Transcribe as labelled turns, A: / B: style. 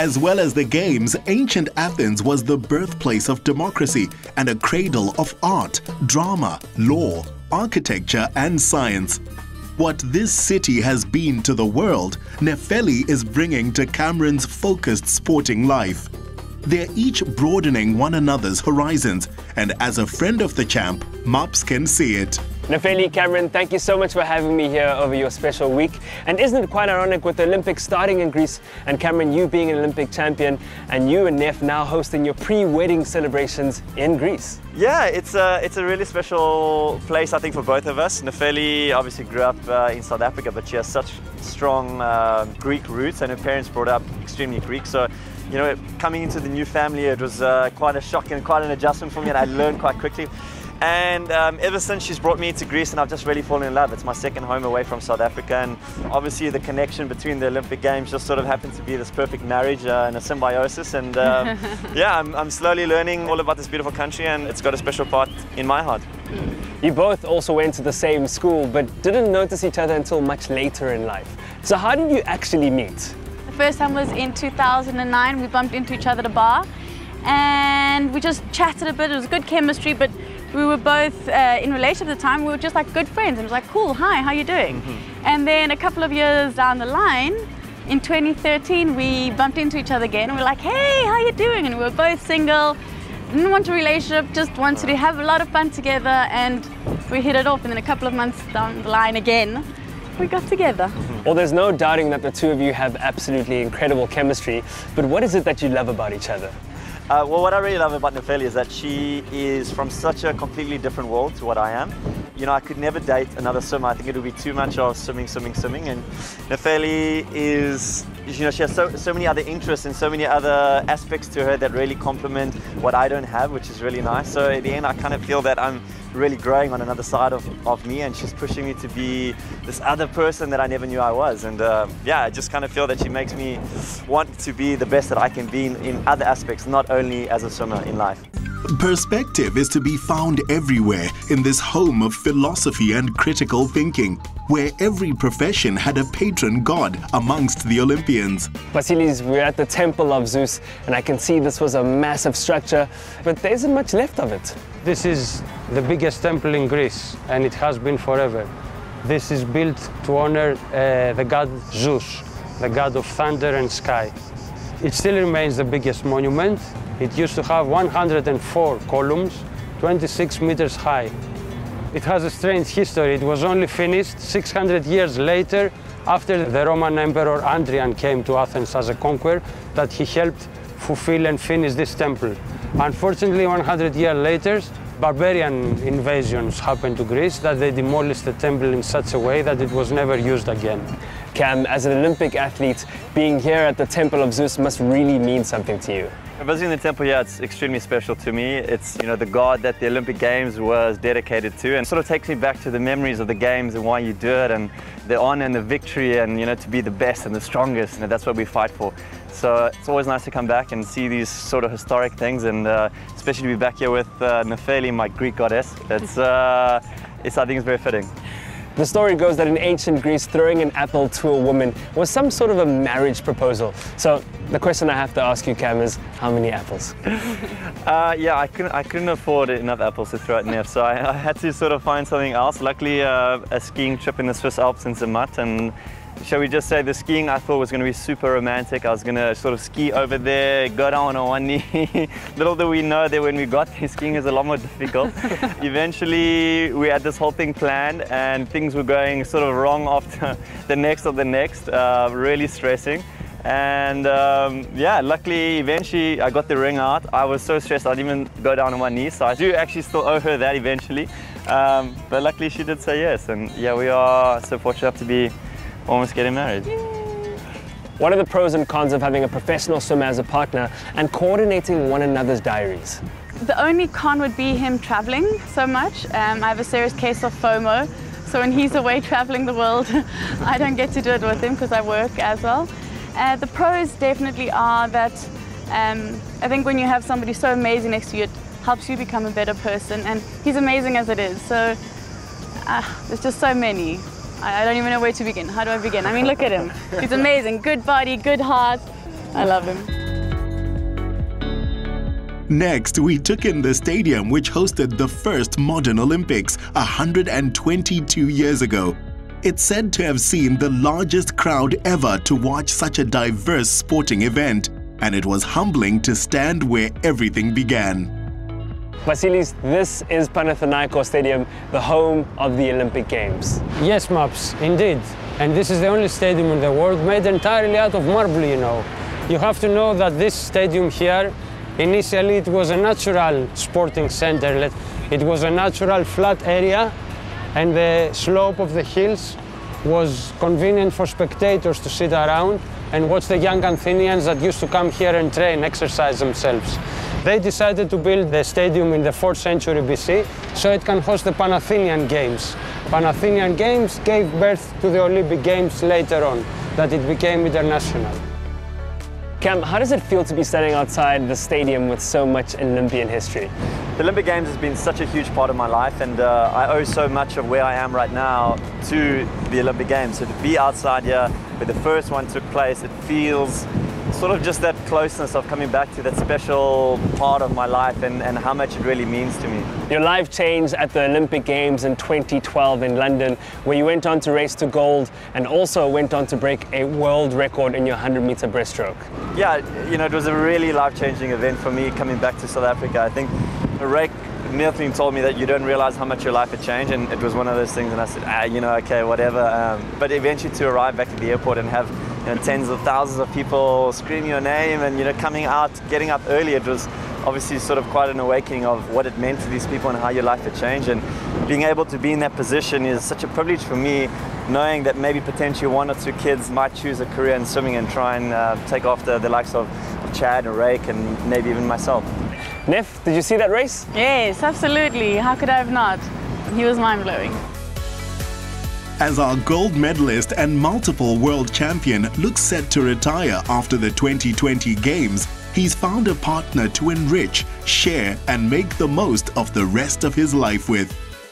A: As well as the games, ancient Athens was the birthplace of democracy and a cradle of art, drama, law, architecture and science. What this city has been to the world, Nefeli is bringing to Cameron's focused sporting life. They're each broadening one another's horizons, and as a friend of the champ, Mops can see it.
B: Nefeli, Cameron, thank you so much for having me here over your special week. And isn't it quite ironic with the Olympics starting in Greece and Cameron, you being an Olympic champion and you and Nef now hosting your pre-wedding celebrations in Greece?
C: Yeah, it's a really special place, I think, for both of us. Nefeli obviously grew up in South Africa, but she has such strong Greek roots and her parents brought up extremely Greek. So, you know, coming into the new family, it was quite a shock and quite an adjustment for me, and I learned quite quickly. And ever since she's brought me to Greece, and I've just really fallen in love. It's my second home away from South Africa, and obviously the connection between the Olympic Games just sort of happened to be this perfect marriage and a symbiosis. And yeah, I'm slowly learning all about this beautiful country, and it's got a special part in my heart.
B: You both also went to the same school, but didn't notice each other until much later in life. So how did you actually meet?
D: The first time was in 2009. We bumped into each other at a bar, and we just chatted a bit. It was good chemistry, but we were both in a relationship at the time. We were just like good friends. And it was like, cool, hi, how you doing? And then a couple of years down the line, in 2013, we bumped into each other again. And we were like, hey, how you doing? And we were both single, didn't want a relationship, just wanted to have a lot of fun together. And we hit it off. And then a couple of months down the line again, we got together.
B: Well, there's no doubting that the two of you have absolutely incredible chemistry. But what is it that you love about each other?
C: Well, what I really love about Nefeli is that she is from such a completely different world to what I am. You know, I could never date another swimmer. I think it would be too much of swimming. And Nefeli is, you know, she has so many other interests and so many other aspects to her that really complement what I don't have, which is really nice. So at the end, I kind of feel that I'm really growing on another side of me, and she's pushing me to be this other person that I never knew I was. And yeah, I just kind of feel that she makes me want to be the best that I can be in other aspects, not only as a swimmer in life.
A: Perspective is to be found everywhere in this home of philosophy and critical thinking, where every profession had a patron god amongst the Olympians.
B: VASILIS, we're at the Temple of Zeus, and I can see this was a massive structure, but there isn't much left of it.
E: This is the biggest temple in Greece, and it has been forever. This is built to honor the god Zeus, the god of thunder and sky. It still remains the biggest monument. It used to have 104 columns, 26 meters high. It has a strange history. It was only finished 600 years later, after the Roman Emperor Hadrian came to Athens as a conqueror, that he helped fulfill and finish this temple. Unfortunately, 100 years later, barbarian invasions happened to Greece, that they demolished the temple in such a way that it was never used again.
B: Cam, as an Olympic athlete, being here at the Temple of Zeus must really mean something to you.
C: Visiting the temple, yeah, it's extremely special to me. It's, you know, the god that the Olympic Games was dedicated to, and sort of takes me back to the memories of the Games and why you do it, and the honor and the victory, and, you know, to be the best and the strongest, and that's what we fight for. So it's always nice to come back and see these sort of historic things, and especially to be back here with Nefeli, my Greek goddess. I think it's very fitting.
B: The story goes that in ancient Greece, throwing an apple to a woman was some sort of a marriage proposal. So the question I have to ask you, Cam, is how many apples?
C: Yeah, I couldn't afford enough apples to throw at Nef, so I had to sort of find something else. Luckily, a skiing trip in the Swiss Alps in Zermatt, and shall we just say the skiing I thought was going to be super romantic. I was going to sort of ski over there, go down on one knee. Little do we know that when we got there, skiing is a lot more difficult. Eventually, we had this whole thing planned, and things were going sort of wrong after the next, really stressing. And yeah, luckily, eventually, I got the ring out. I was so stressed, I didn't even go down on one knee. So I do actually still owe her that eventually. But luckily, she did say yes. And yeah, we are so fortunate to be almost getting married.
B: What are the pros and cons of having a professional swimmer as a partner and coordinating one another's diaries?
D: The only con would be him traveling so much. I have a serious case of FOMO. So when he's away traveling the world, I don't get to do it with him because I work as well. The pros definitely are that I think when you have somebody so amazing next to you, it helps you become a better person. And he's amazing as it is. So there's just so many. I don't even know where to begin. How do I begin? I mean, look at him. He's amazing. Good body, good heart, I love him.
A: Next, we took in the stadium which hosted the first modern Olympics 122 years ago. It's said to have seen the largest crowd ever to watch such a diverse sporting event, and it was humbling to stand where everything began.
B: Vasilis, this is Panathinaikos Stadium, the home of the Olympic Games.
E: Yes, Maps, indeed. And this is the only stadium in the world made entirely out of marble, you know. You have to know that this stadium here, initially it was a natural sporting center. It was a natural flat area, and the slope of the hills was convenient for spectators to sit around and watch the young Athenians that used to come here and train, exercise themselves. They decided to build the stadium in the 4th century BC so it can host the Pan-Athenian Games. Pan-Athenian Games gave birth to the Olympic Games later on, that it became international.
B: Cam, how does it feel to be standing outside the stadium with so much Olympian history?
C: The Olympic Games has been such a huge part of my life, and I owe so much of where I am right now to the Olympic Games. So to be outside here where the first one took place, it feels sort of just that closeness of coming back to that special part of my life and how much it really means to me.
B: Your life changed at the Olympic Games in 2012 in London, where you went on to race to gold and also went on to break a world record in your 100-meter breaststroke.
C: Yeah, you know, it was a really life-changing event for me coming back to South Africa. I think Rake Milton told me that you don't realize how much your life had changed, and it was one of those things, and I said, you know, okay, whatever. But eventually to arrive back at the airport and have, you know, tens of thousands of people screaming your name and, you know, coming out, getting up early, it was obviously sort of quite an awakening of what it meant to these people and how your life had changed. And being able to be in that position is such a privilege for me, knowing that maybe potentially 1 or 2 kids might choose a career in swimming and try and take after the likes of Chad and Rake and maybe even myself.
B: Nef, did you see that race?
D: Yes, absolutely. How could I have not? He was mind-blowing.
A: As our gold medalist and multiple world champion looks set to retire after the 2020 Games, he's found a partner to enrich, share, and make the most of the rest of his life with.